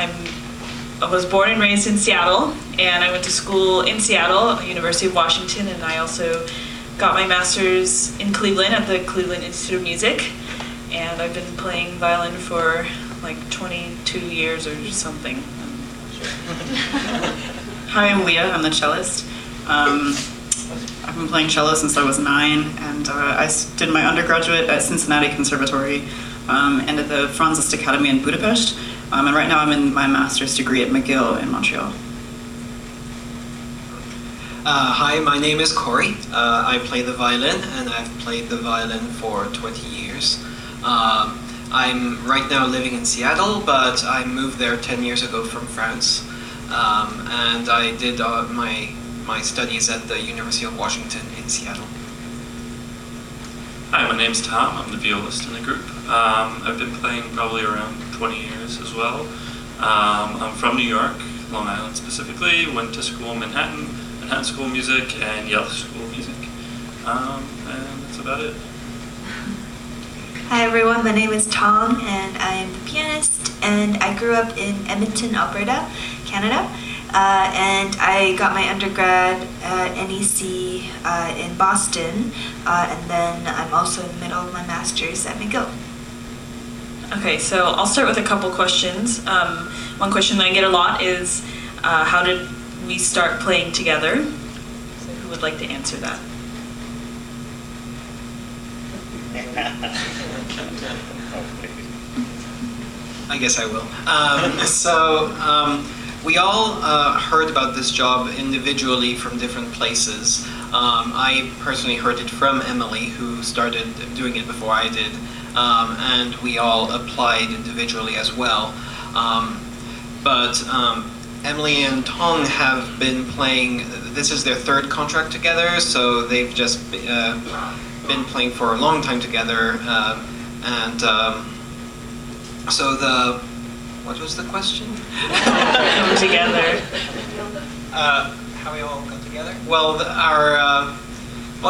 I was born and raised in Seattle, and I went to school in Seattle, University of Washington, and I also got my master's in Cleveland at the Cleveland Institute of Music, and I've been playing violin for like 22 years or something. Hi, I'm Leah. I'm the cellist. I've been playing cello since I was 9, and I did my undergraduate at Cincinnati Conservatory and at the Franz Liszt Academy in Budapest. And right now I'm in my master's degree at McGill in Montreal. Hi, my name is Corey. I play the violin, and I've played the violin for 20 years. I'm right now living in Seattle, but I moved there 10 years ago from France. And I did my studies at the University of Washington in Seattle. Hi, my name's Tom. I'm the violist in the group. I've been playing probably around 20 years as well. I'm from New York, Long Island specifically. Went to school in Manhattan School of Music and Yale School of Music. And that's about it. Hi everyone, my name is Tom and I'm the pianist, and I grew up in Edmonton, Alberta, Canada. And I got my undergrad at NEC in Boston, and then I'm also in the middle of my master's at McGill. Okay, so I'll start with a couple questions. One question that I get a lot is, how did we start playing together? So who would like to answer that? I guess I will. We all heard about this job individually from different places. I personally heard it from Emily, who started doing it before I did, and we all applied individually as well. But Emily and Tong have been playing, this is their third contract together, so they've just been playing for a long time together, what was the question? Come together. How we all got together? Well,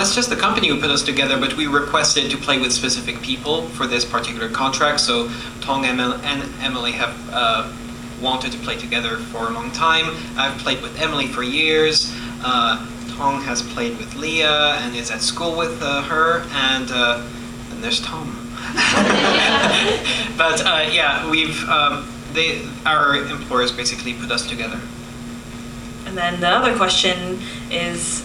it's just the company who put us together, but we requested to play with specific people for this particular contract. So Tong and Emily have wanted to play together for a long time. I've played with Emily for years. Tong has played with Leah and is at school with her, and there's Tom. But yeah, our employers basically put us together. And then the other question is,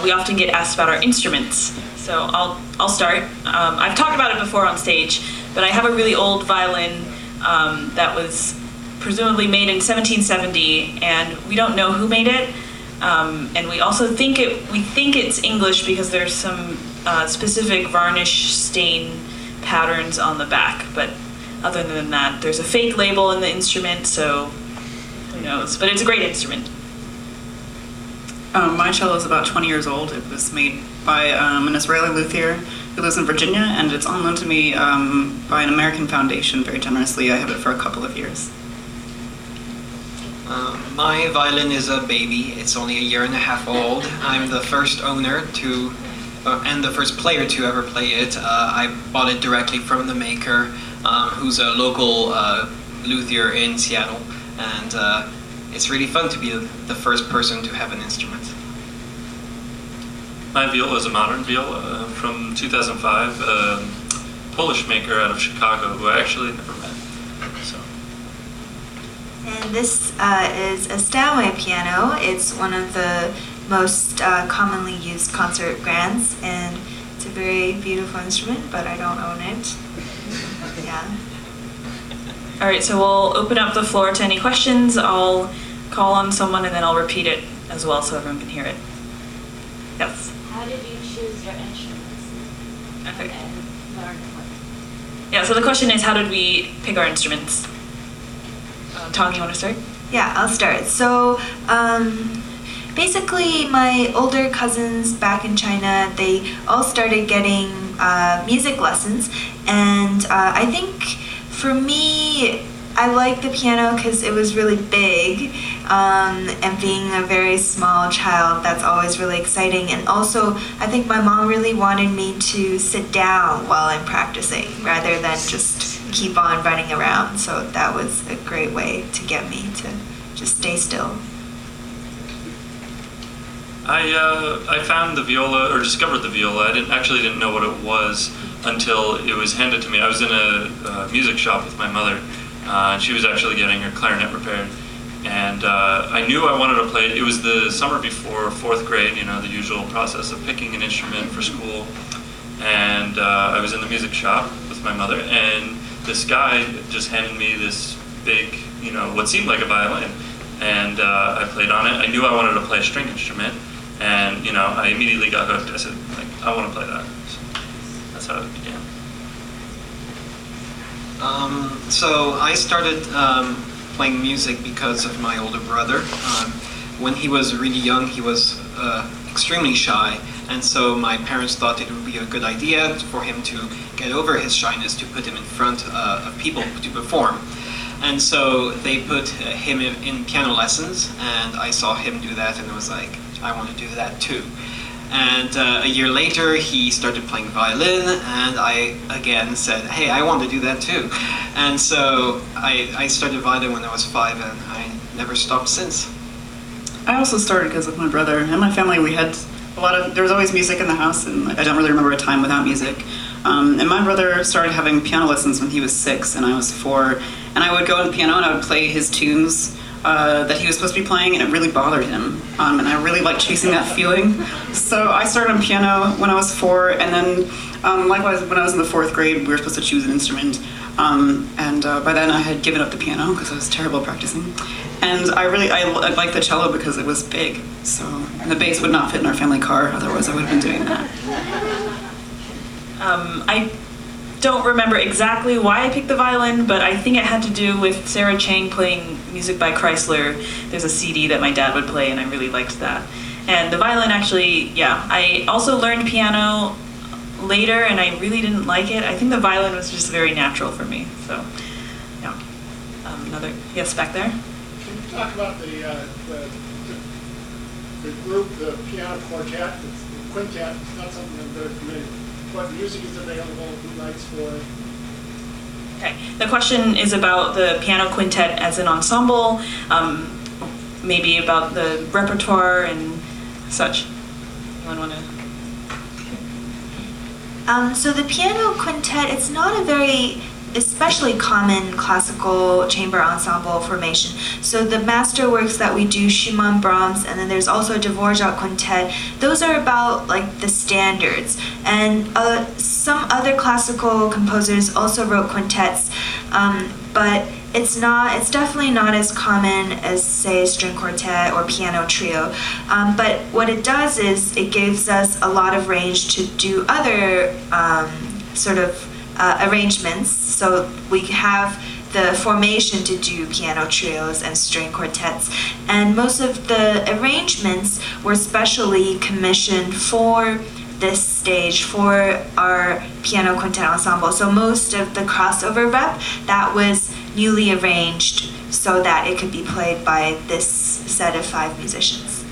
we often get asked about our instruments. So I'll start. I've talked about it before on stage, but I have a really old violin that was presumably made in 1770, and we don't know who made it. And we also think it's English because there's some specific varnish stain patterns on the back, but other than that, there's a fake label in the instrument, so who knows? But it's a great instrument. My cello is about 20 years old. It was made by an Israeli luthier who lives in Virginia, and it's on loan to me by an American foundation very generously. I have it for a couple of years. My violin is a baby. It's only a year and a half old. I'm the first owner and the first player to ever play it. I bought it directly from the maker, who's a local luthier in Seattle, and it's really fun to be the first person to have an instrument. My viola is a modern viola from 2005, a Polish maker out of Chicago who I actually never met. So. And this is a Steinway piano. It's one of the most commonly used concert grands, and it's a very beautiful instrument, but I don't own it. Yeah. All right, so we'll open up the floor to any questions. I'll call on someone and then I'll repeat it as well so everyone can hear it. Yes? How did you choose your instruments? Okay. And learn what? Yeah, so the question is, how did we pick our instruments? Tong, you want to start? Yeah, I'll start. So, basically, my older cousins back in China, they all started getting music lessons, and I think for me, I liked the piano because it was really big, and being a very small child, that's always really exciting. And also, I think my mom really wanted me to sit down while I'm practicing rather than just keep on running around. So that was a great way to get me to just stay still. I found the viola, or discovered the viola. I didn't know what it was until it was handed to me. I was in a music shop with my mother, and she was actually getting her clarinet repaired. And I knew I wanted to play it. It was the summer before 4th grade, the usual process of picking an instrument for school. And I was in the music shop with my mother, and this guy just handed me this big, what seemed like a violin. And I played on it. I knew I wanted to play a string instrument, and I immediately got hooked. I said, I want to play that. So that's how it began. So I started playing music because of my older brother. When he was really young, he was extremely shy, and so my parents thought it would be a good idea for him to get over his shyness, to put him in front of people to perform. And so they put him in piano lessons, and I saw him do that, and I was like, I want to do that too. And a year later, he started playing violin, and I again said, hey, I want to do that too. And so I started violin when I was 5, and I never stopped since. I also started because of my brother. And my family, we had there was always music in the house, and I don't really remember a time without music. And my brother started having piano lessons when he was 6 and I was 4. And I would go on the piano and I would play his tunes that he was supposed to be playing, and it really bothered him. And I really liked chasing that feeling. So I started on piano when I was 4, and then likewise when I was in the 4th grade, we were supposed to choose an instrument. And by then I had given up the piano because I was terrible at practicing. And I liked the cello because it was big. So the bass would not fit in our family car, otherwise I would have been doing that. I don't remember exactly why I picked the violin, but I think it had to do with Sarah Chang playing music by Chrysler. There's a CD that my dad would play, and I really liked that. And the violin actually, I also learned piano later, and I really didn't like it. I think the violin was just very natural for me. So, yeah. Another, yes, back there. Can you talk about the group, the piano quartet, the quintet? It's not something I'm very familiar with. What music is available? Who writes for it? Okay. The question is about the piano quintet as an ensemble, maybe about the repertoire and such. Anyone want to? So the piano quintet, it's not a very especially common classical chamber ensemble formation. So the masterworks that we do, Schumann, Brahms, and then there's also a Dvorak quintet. Those are about like the standards. And some other classical composers also wrote quintets, but it's definitely not as common as, say, a string quartet or piano trio. But what it does is it gives us a lot of range to do other arrangements. So we have the formation to do piano trios and string quartets. And most of the arrangements were specially commissioned for this stage, for our piano quintet ensemble. So most of the crossover rep, that was newly arranged so that it could be played by this set of 5 musicians.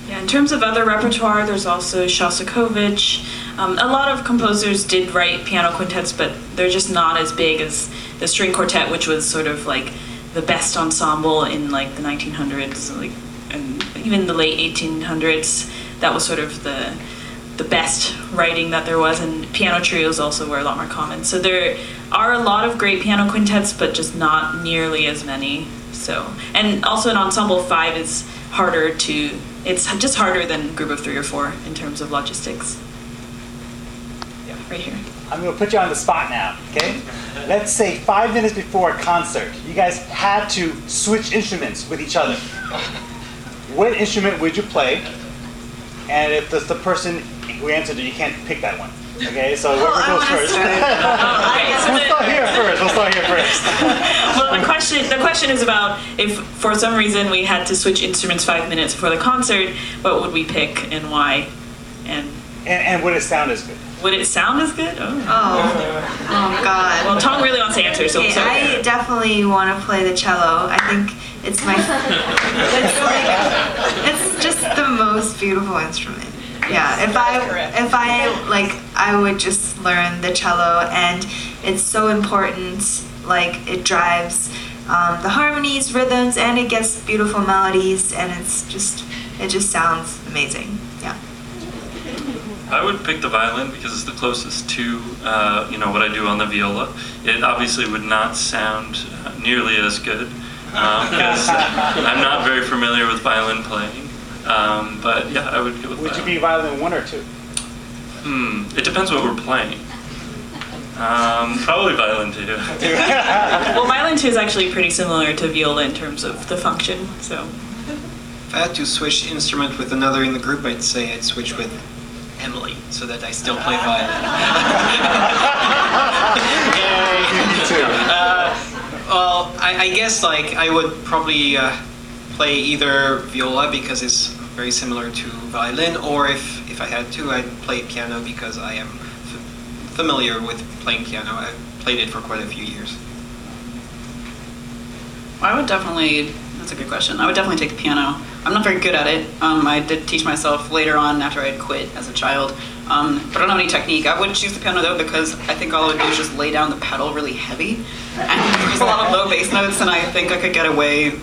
Yeah, in terms of other repertoire, there's also Shostakovich. A lot of composers did write piano quintets, but they're just not as big as the string quartet, which was sort of like the best ensemble in like the 1900s, and even the late 1800s. That was sort of the best writing that there was, and piano trios also were a lot more common. So there are a lot of great piano quintets, but just not nearly as many. So, and also an ensemble of 5 is harder to. It's just harder than a group of 3 or 4 in terms of logistics. Yeah, right here. I'm going to put you on the spot now, okay? Let's say 5 minutes before a concert, you guys had to switch instruments with each other. What instrument would you play? And if the person who answered it, you can't pick that one. Okay, so whoever goes first. We'll start here first. Well, the question is about if for some reason we had to switch instruments 5 minutes before the concert, what would we pick and why? And would it sound as good? Would it sound as good? Oh God. Well, Tom really wants to answer, so I definitely want to play the cello. I think it's it's just the most beautiful instrument. Yeah, if I I would just learn the cello, and it's so important like it drives the harmonies, rhythms, and it gets beautiful melodies, and it just sounds amazing. Yeah. I would pick the violin because it's the closest to what I do on the viola. It obviously would not sound nearly as good because I'm not very familiar with violin playing. But yeah, I would go with Would you violin. be violin 1 or 2? It depends what we're playing. Probably violin 2. Well, violin 2 is actually pretty similar to viola in terms of the function, so. If I had to switch instrument with another in the group, I'd say I'd switch with Emily, so that I still play violin. Well, I guess like I would probably play either viola because it's very similar to violin, or if I had to, I'd play piano because I am familiar with playing piano. I've played it for quite a few years. I would definitely, that's a good question. I would definitely take the piano. I'm not very good at it. I did teach myself later on after I had quit as a child, but I don't have any technique. I would choose the piano though because I think all I would do is just lay down the pedal really heavy, and there's a lot of low bass notes, and I think I could get away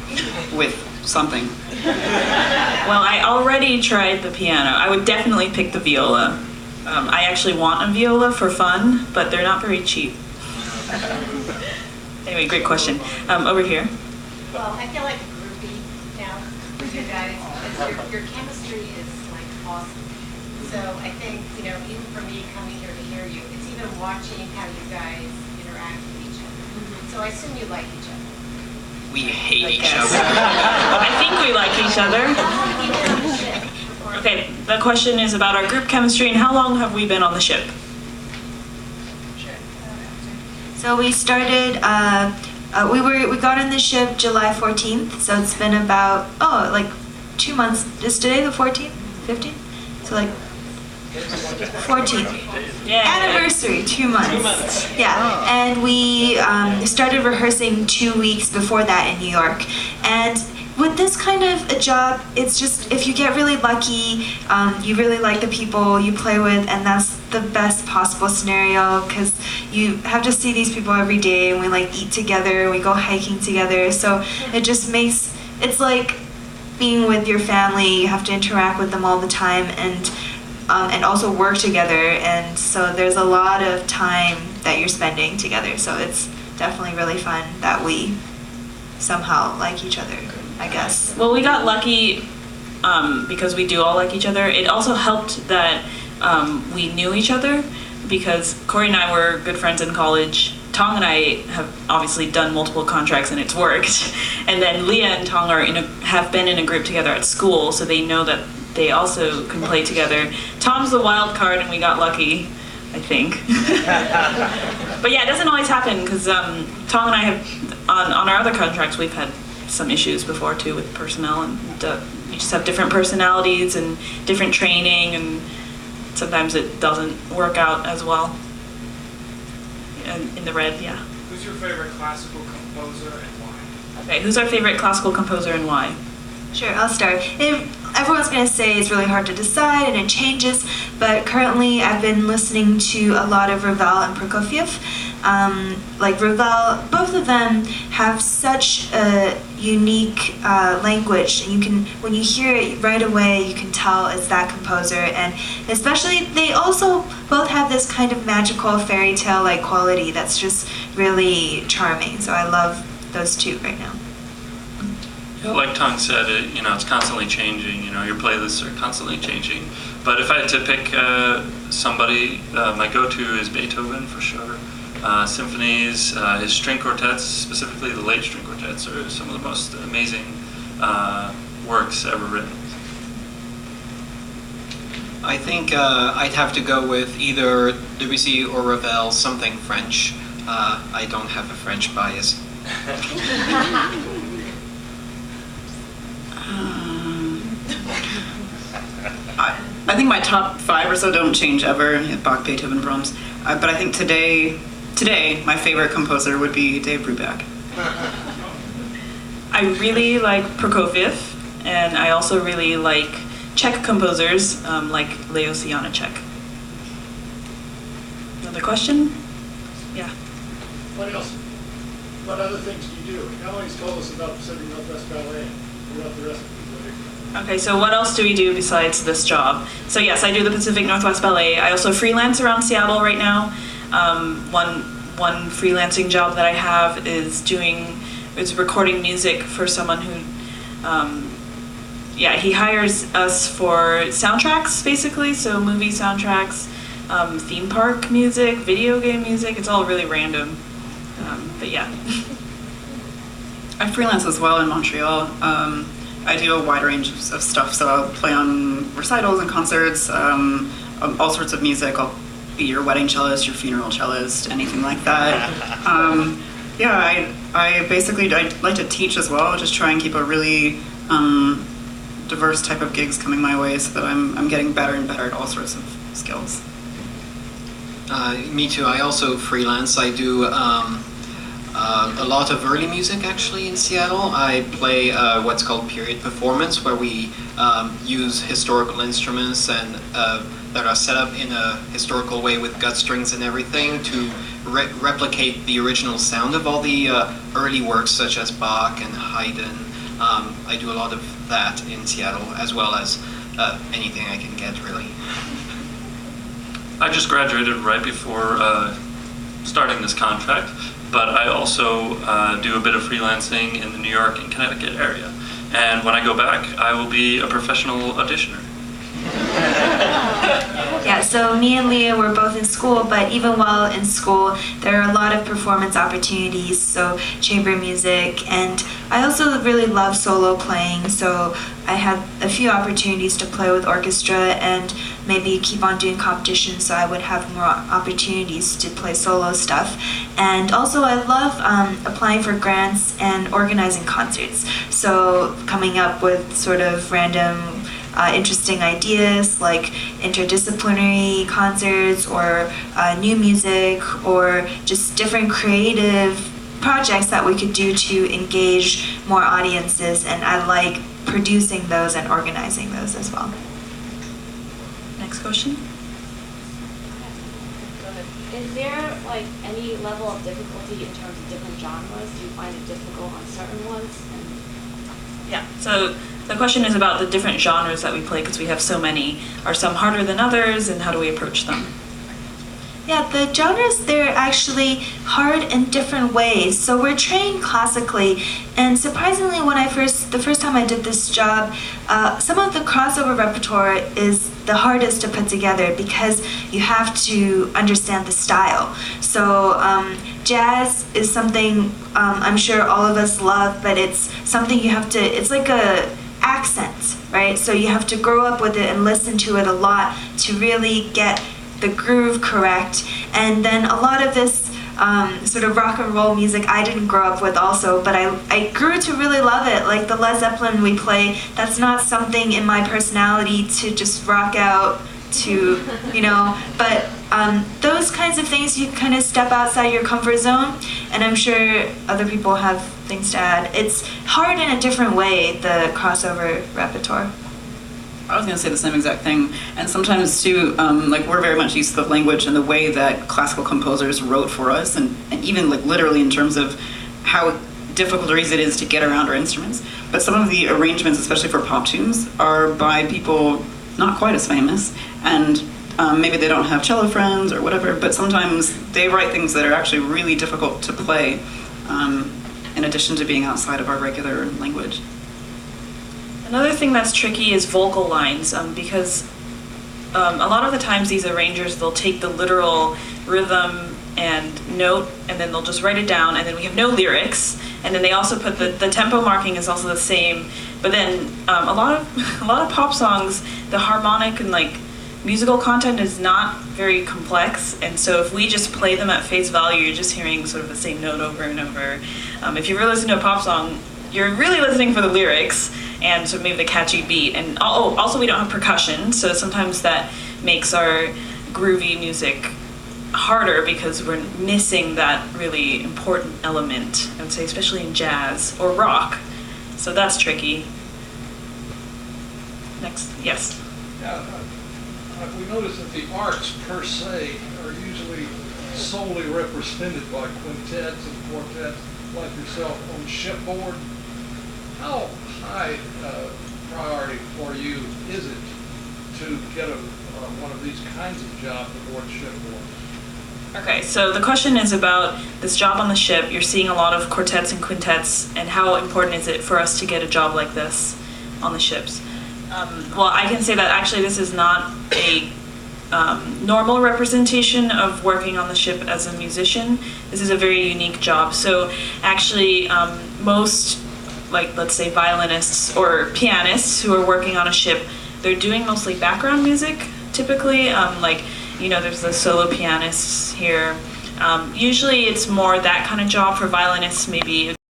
with something. Well, I already tried the piano. I would definitely pick the viola. I actually want a viola for fun, but they're not very cheap. Anyway, great question. Over here. Well, I feel like a groupie now with you guys because your chemistry is like awesome. So I think, even for me coming here to hear you, it's even watching how you guys interact with each other. So I assume you like each other. We hate each Yes. other. I think we like each other. How long have you been on the ship? Or- Okay, the question is about our group chemistry and how long have we been on the ship? So we started. We got on the ship July 14th. So it's been about 2 months. Is today the 14th, 15th? So like 14th. Yeah. Anniversary, 2 months. Yeah, and we started rehearsing 2 weeks before that in New York. And with this kind of a job, it's just if you get really lucky, you really like the people you play with, and that's the best possible scenario because you have to see these people every day, and we like eat together, we go hiking together. So it just makes it's like being with your family. You have to interact with them all the time, and also work together, and so there's a lot of time that you're spending together, so it's definitely really fun that we somehow like each other, I guess. Well, we got lucky because we do all like each other. It also helped that we knew each other because Corey and I were good friends in college. Tong and I have obviously done multiple contracts and it's worked. And then Leah and Tong have been in a group together at school, so they know that they also can play together. Tom's the wild card and we got lucky, I think. But yeah, it doesn't always happen because Tong and I have, on our other contracts, we've had some issues before too with personnel, and we just have different personalities and different training, and sometimes it doesn't work out as well. In the red, yeah. Who's your favorite classical composer and why? Okay, who's our favorite classical composer and why? Sure, I'll start. Everyone's going to say it's really hard to decide and it changes, but currently I've been listening to a lot of Ravel and Prokofiev. Like Ravel, both of them have such a unique language, and when you hear it right away, you can tell it's that composer, and especially they also both have this kind of magical fairy tale like quality that's just really charming. So I love those two right now. Yeah, like Tong said, it's constantly changing. Your playlists are constantly changing. But if I had to pick somebody, my go-to is Beethoven for sure. Symphonies, his string quartets, specifically the late string quartets, are some of the most amazing works ever written. I think I'd have to go with either Debussy or Ravel, something French. I don't have a French bias. I think my top 5 or so don't change ever. Bach, Beethoven, Brahms. But I think today, my favorite composer would be Dave Brubeck. I really like Prokofiev, and I also really like Czech composers like Leos Janáček. Another question? Yeah. What else? What other things do you do? Emily's told us about Pacific Northwest Ballet. What about the rest of you? Okay, so what else do we do besides this job? So yes, I do the Pacific Northwest Ballet. I also freelance around Seattle right now. One freelancing job that I have is recording music for someone who, he hires us for soundtracks basically, so movie soundtracks, theme park music, video game music. It's all really random, but yeah. I freelance as well in Montreal. I do a wide range of stuff, so I'll play on recitals and concerts, all sorts of music. I'll be your wedding cellist, your funeral cellist, anything like that. I basically I like to teach as well, just try and keep a really diverse type of gigs coming my way so that I'm getting better and better at all sorts of skills. Me too. I also freelance. I do a lot of early music actually in Seattle. I play what's called period performance, where we use historical instruments and that are set up in a historical way with gut strings and everything to replicate the original sound of all the early works such as Bach and Haydn. I do a lot of that in Seattle, as well as anything I can get really. I just graduated right before starting this contract, but I also do a bit of freelancing in the New York and Connecticut area. And when I go back, I will be a professional auditioner. Yeah, so me and Leah were both in school, but even while in school, there are a lot of performance opportunities, so chamber music, and I also really love solo playing, so I had a few opportunities to play with orchestra and maybe keep on doing competitions so I would have more opportunities to play solo stuff. And also I love applying for grants and organizing concerts, so coming up with sort of random interesting ideas like interdisciplinary concerts or new music or just different creative projects that we could do to engage more audiences, and I like producing those and organizing those as well. Next question. Is there like any level of difficulty in terms of different genres? Do you find it difficult on certain ones? Yeah, so the question is about the different genres that we play because we have so many. Are some harder than others, and how do we approach them? Yeah, the genres, they're actually hard in different ways. So we're trained classically, and surprisingly, the first time I did this job, some of the crossover repertoire is the hardest to put together because you have to understand the style. So jazz is something I'm sure all of us love, but it's something it's like a accent, right? So you have to grow up with it and listen to it a lot to really get the groove correct. And then a lot of this sort of rock and roll music I didn't grow up with also, but I grew to really love it. Like the Led Zeppelin we play, that's not something in my personality to just rock out to, but those kinds of things you kind of step outside your comfort zone, and I'm sure other people have things to add. It's hard in a different way, the crossover repertoire. I was going to say the same exact thing, and sometimes too, we're very much used to the language and the way that classical composers wrote for us, and even like literally in terms of how difficult or easy it is to get around our instruments. But some of the arrangements, especially for pop tunes, are by people not quite as famous, and maybe they don't have cello friends or whatever, but sometimes they write things that are actually really difficult to play, in addition to being outside of our regular language. Another thing that's tricky is vocal lines, because a lot of the times these arrangers, they'll take the literal rhythm and note, and then they'll just write it down, and then we have no lyrics, and then they also put the tempo marking is also the same, but then a lot of pop songs, the harmonic and musical content is not very complex, and so if we just play them at face value, you're just hearing sort of the same note over and over. If you really listen to a pop song, you're really listening for the lyrics and so maybe the catchy beat. And also we don't have percussion, so sometimes that makes our groovy music harder because we're missing that really important element, I would say, especially in jazz or rock. So that's tricky. Next, yes. Yeah, we notice that the arts per se are usually solely represented by quintets and quartets. like yourself on shipboard, how high priority for you is it to get one of these kinds of jobs aboard shipboard? Okay, so the question is about this job on the ship. You're seeing a lot of quartets and quintets, and how important is it for us to get a job like this on the ships? Well, I can say that actually this is not a normal representation of working on the ship as a musician. This is a very unique job. So actually, most, like, let's say violinists or pianists who are working on a ship, they're doing mostly background music typically. Like, you know, there's the solo pianists here. Usually it's more that kind of job. For violinists, maybe